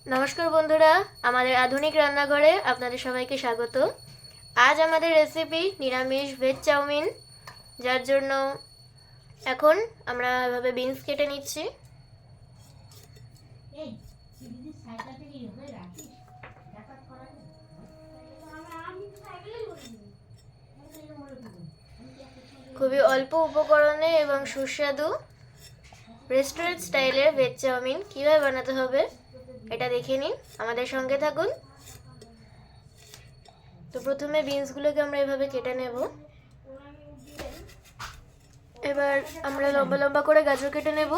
নমস্কার বন্ধুরা, আমাদের আধুনিক রান্নাঘরে আপনাদের সবাইকে স্বাগত। আজ আমাদের রেসিপি নিরামিষ ভেজ চাউমিন, যার জন্য এখন আমরা এভাবে বিনস কেটে নিচ্ছি। খুবই অল্প উপকরণে এবং সুস্বাদু রেস্টুরেন্ট স্টাইলের ভেজ চাউমিন কীভাবে বানাতে হবে এটা দেখে নিন, আমাদের সঙ্গে থাকুন। তো প্রথমে বিনসগুলোকে আমরা এভাবে কেটে নেব। এবার আমরা লম্বা লম্বা করে গাজর কেটে নেব।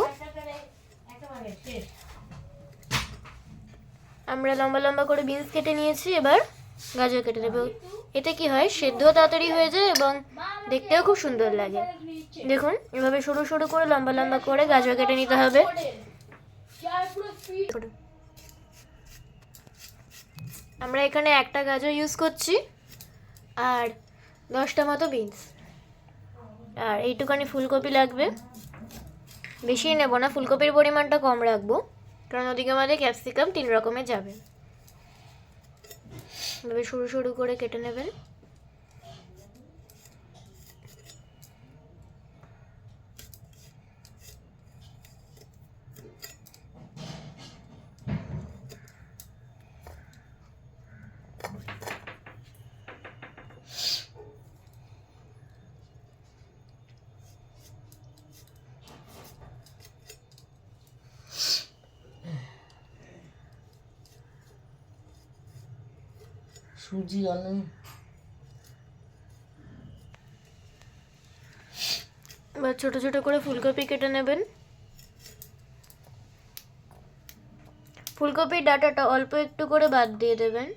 আমরা লম্বা লম্বা করে বিনস কেটে নিয়েছি, এবার গাজর কেটে নেব। এতে কি হয়, সেদ্ধও তাড়াতাড়ি হয়ে যায় এবং দেখতেও খুব সুন্দর লাগে। দেখুন, এভাবে সরু সরু করে লম্বা লম্বা করে গাজর কেটে নিতে হবে। আমরা এখানে একটা গাজর ইউজ করছি আর 10টা মতো বিনস, আর এইটুখানি ফুলকপি লাগবে। বেশি নেব না, ফুলকপির পরিমাণটা কম রাখবো, কারণ ওদিকে আমাদের ক্যাপসিকাম 3 রকমের যাবে। এভাবে সরু সরু করে কেটে নেবেন। সুজি আলু এবার ছোট ছোট করে ফুলকপি কেটে নেবেন। ফুলকপির ডাঁটাটা অল্প একটু করে বাদ দিয়ে দেবেন।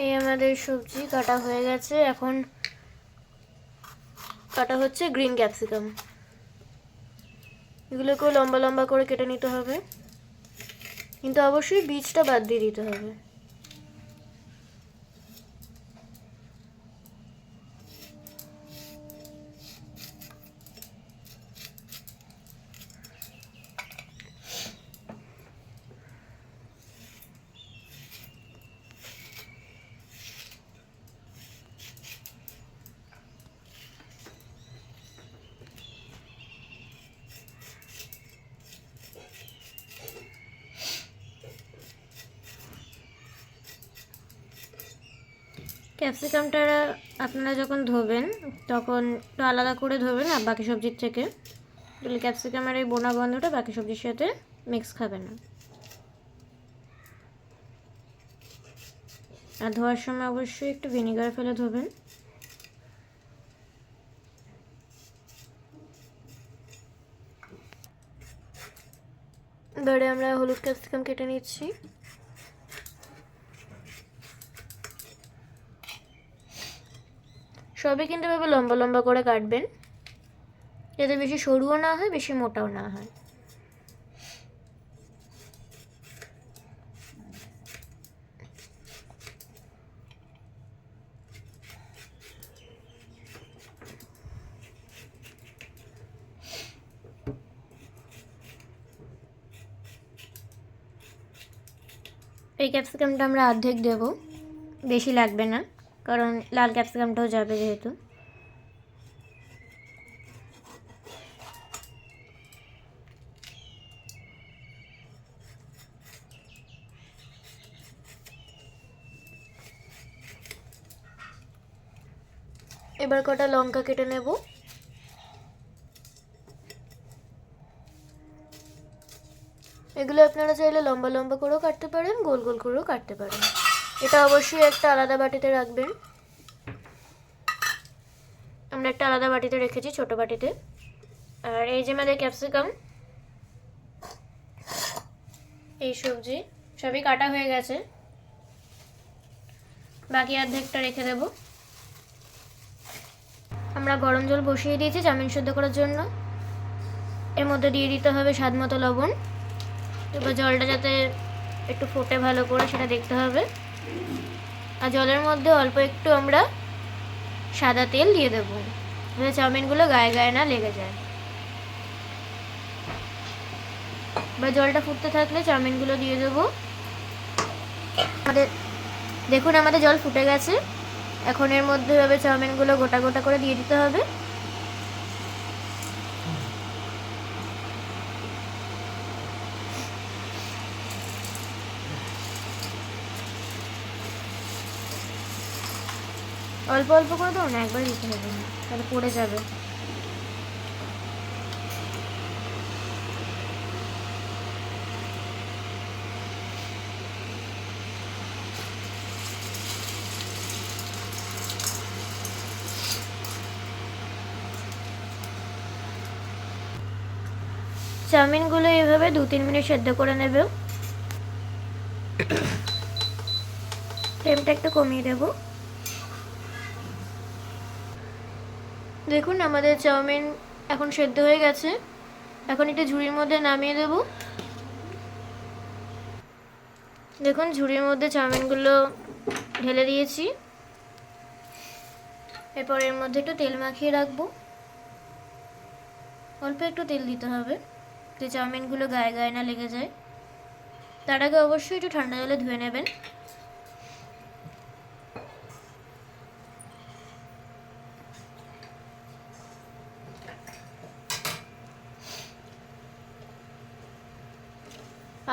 এই আমাদের সবজি কাটা হয়ে গেছে, এখন কাটা হচ্ছে গ্রিন ক্যাপসিকাম। এগুলোকেও লম্বা লম্বা করে কেটে নিতে হবে, কিন্তু অবশ্যই বীজটা বাদ দিয়ে দিতে হবে। ক্যাপসিকামটা আপনারা যখন ধোবেন তখন একটু আলাদা করে ধোবেন আর বাকি সবজির থেকে, তাহলে ক্যাপসিকামের এই বোনা গন্ধটা বাকি সবজির সাথে মিক্স খাবে না। আর ধোয়ার সময় অবশ্যই একটু ভিনেগার ফেলে ধোবেন। এবারে আমরা হলুদ ক্যাপসিকাম কেটে নিচ্ছি। সবই কিন্তু এভাবে লম্বা লম্বা করে কাটবেন, যাতে বেশি সরুও না হয় বেশি মোটাও না হয়। এই ক্যাপসিকামটা আমরা অর্ধেক দেব, বেশি লাগবে না, কারণ লাল ক্যাপসিকামটাও যাবে যেহেতু। এবার কটা লঙ্কা কেটে নেব। এগুলো আপনারা চাইলে লম্বা লম্বা করেও কাটতে পারেন, গোল গোল করেও কাটতে পারেন। এটা অবশ্যই একটা আলাদা বাটিতে রাখবেন। আমরা একটা আলাদা বাটিতে রেখেছি, ছোট বাটিতে। আর এই যে আমাদের ক্যাপসিকাম, এই সবজি সবই কাটা হয়ে গেছে, বাকি অর্ধেকটা রেখে দেব। আমরা গরম জল বসিয়ে দিয়েছি চাউমিন সেদ্ধ করার জন্য। এর মধ্যে দিয়ে দিতে হবে স্বাদ মতো লবণ। এবার জলটা যাতে একটু ফোটে ভালো করে সেটা দেখতে হবে। আর জলের মধ্যে অল্প একটু আমরা সাদা তেল দিয়ে দেবো, যাতে চাউমিনগুলো গায়ে গায়ে না লেগে যায়। বা জলটা ফুটতে থাকলে চাউমিনগুলো দিয়ে দেবো। দেখুন আমাদের জল ফুটে গেছে। এখন এর মধ্যে এভাবে চাউমিনগুলো গোটা গোটা করে দিয়ে দিতে হবে। অল্প অল্প করে দাও না, একবার দিতে হবে না, তাহলে পড়ে যাবে। চাউমিনগুলো এইভাবে 2-3 মিনিট সেদ্ধ করে নেবে। ফ্লেমটা একটু কমিয়ে দেব। দেখুন আমাদের চাউমিন এখন সেদ্ধ হয়ে গেছে। এখন একটু ঝুড়ির মধ্যে নামিয়ে দেব। দেখুন ঝুড়ির মধ্যে চাউমিনগুলো ঢেলে দিয়েছি। এরপর এর মধ্যে একটু তেল মাখিয়ে রাখবো। অল্প একটু তেল দিতে হবে, যাতে চাউমিনগুলো গায়ে গায়ে না লেগে যায়। তার আগে অবশ্যই একটু ঠান্ডা জলে ধুয়ে নেবেন।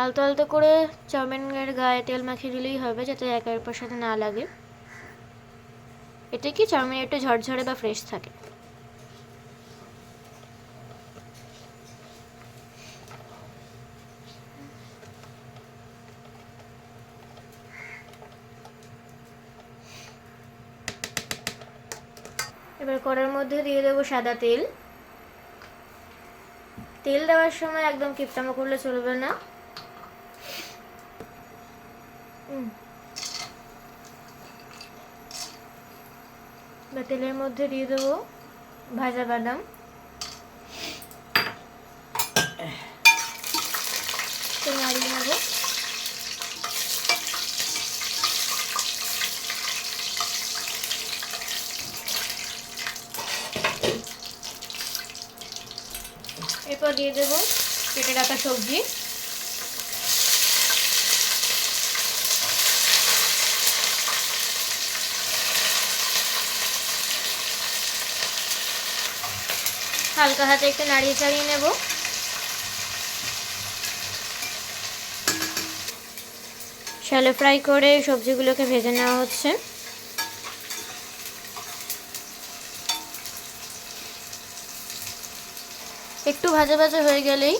আলতো আলতো করে চাউমিনের গায়ে তেল মাখিয়ে দিলেই হবে, যাতে একের পর সাথে না লাগে। এতে কি চাউমিন একটু ঝরঝরে বা ফ্রেশ থাকে। এবার কড়ার মধ্যে দিয়ে দেবো সাদা তেল। তেল দেওয়ার সময় একদম কিপটামো করলে চলবে না। বা তেলের মধ্যে দিয়ে দেবো ভাজা বাদাম। নাড়িয়ে নেবো। এরপর দিয়ে দেবো কেটে রাখা সবজি। হালকা হাতে একটু নাড়িয়ে চাড়িয়ে নেব। শ্যালো ফ্রাই করে সবজিগুলোকে ভেজে নেওয়া হচ্ছে। একটু ভাজা ভাজা হয়ে গেলেই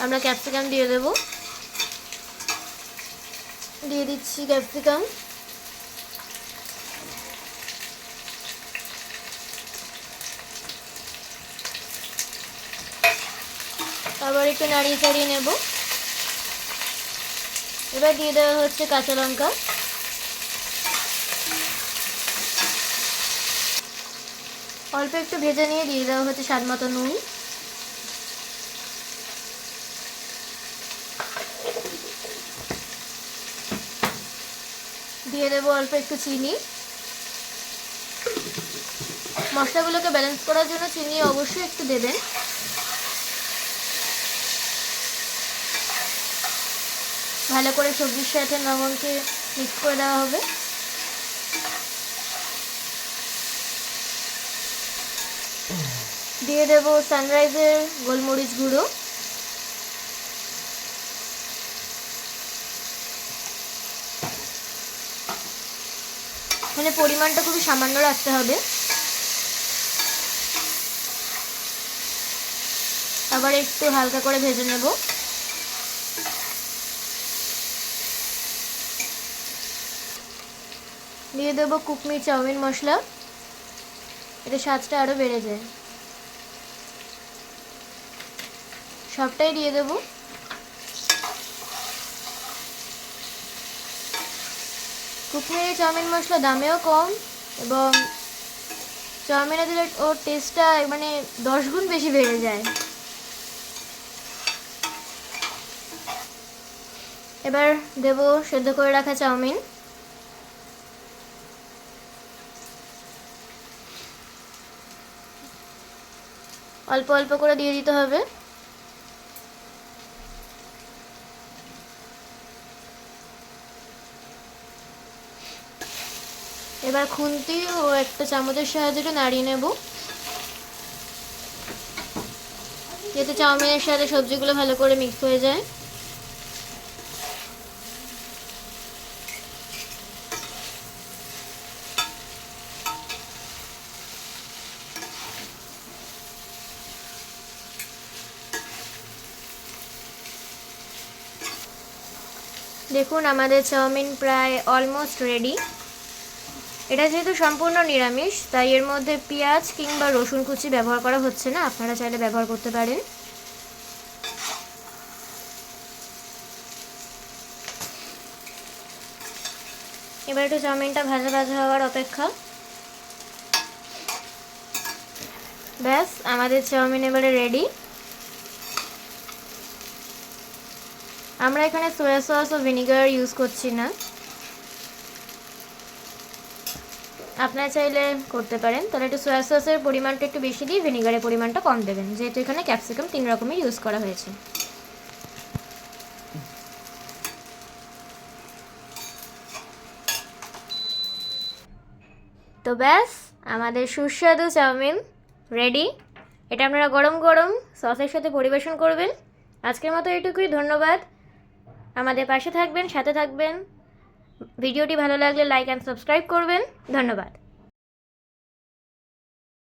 আমরা ক্যাপসিকাম দিয়ে দেব। দিয়ে দিচ্ছি ক্যাপসিকাম। আবার একটু নাড়িয়ে চাড়িয়ে নেব। এবার দিয়ে দেওয়া হচ্ছে কাঁচা লঙ্কা। অল্প একটু ভেজে নিয়ে দিয়ে দেওয়া হচ্ছে স্বাদ মতো নুন। দিয়ে দেবো অল্প একটু চিনি। মশলাগুলোকে ব্যালেন্স করার জন্য চিনি অবশ্যই একটু দেবেন। ভালো করে সবজির সাথে লবণকে মিক্স করে দেওয়া হবে। দিয়ে দেবো সানরাইজের গোলমরিচ গুঁড়ো। এখানে পরিমাণটা খুবই সামান্য রাখতে হবে। আবার একটু হালকা করে ভেজে নেব। দিয়ে দেবো কুকমি চাউমিন মশলা। এতে স্বাদটা আরও বেড়ে যায়। সবটাই দিয়ে দেবো। কুকমি চাউমিন মশলা দামেও কম এবং চাউমিনে দিলে ওর টেস্টটা মানে 10 গুণ বেশি বেড়ে যায়। এবার দেব সেদ্ধ করে রাখা চাউমিন। অল্প অল্প করে দিয়ে দিতে হবে। এবার খুন্তি ও একটা চামচের সাহায্যে একটু নাড়িয়ে নেব, যাতে চাউমিনের সাথে সবজিগুলো ভালো করে মিক্স হয়ে যায়। দেখুন আমাদের চাউমিন প্রায় অলমোস্ট রেডি। এটা যেহেতু সম্পূর্ণ নিরামিষ, তাই এর মধ্যে পেঁয়াজ কিংবা রসুন কুচি ব্যবহার করা হচ্ছে না, আপনারা চাইলে ব্যবহার করতে পারেন। এবার একটু চাউমিনটা ভাজা ভাজা হওয়ার অপেক্ষা। ব্যাস, আমাদের চাউমিন এবারে রেডি। আমরা এখানে সয়া সস ও ভিনিগার ইউজ করছি না, আপনারা চাইলে করতে পারেন। তাহলে একটু সয়া সসের পরিমাণটা একটু বেশি দিয়ে ভিনিগারের পরিমাণটা কম দেবেন, যেহেতু এখানে ক্যাপসিকাম 3 রকমের ইউজ করা হয়েছে। তো ব্যাস, আমাদের সুস্বাদু চাউমিন রেডি। এটা আপনারা গরম গরম সসের সাথে পরিবেশন করবেন। আজকের মতো এটুকুই, ধন্যবাদ। আমাদের পাশে থাকবেন, সাথে থাকবেন। ভিডিওটি ভালো লাগলে লাইক অ্যান্ড সাবস্ক্রাইব করবেন। ধন্যবাদ।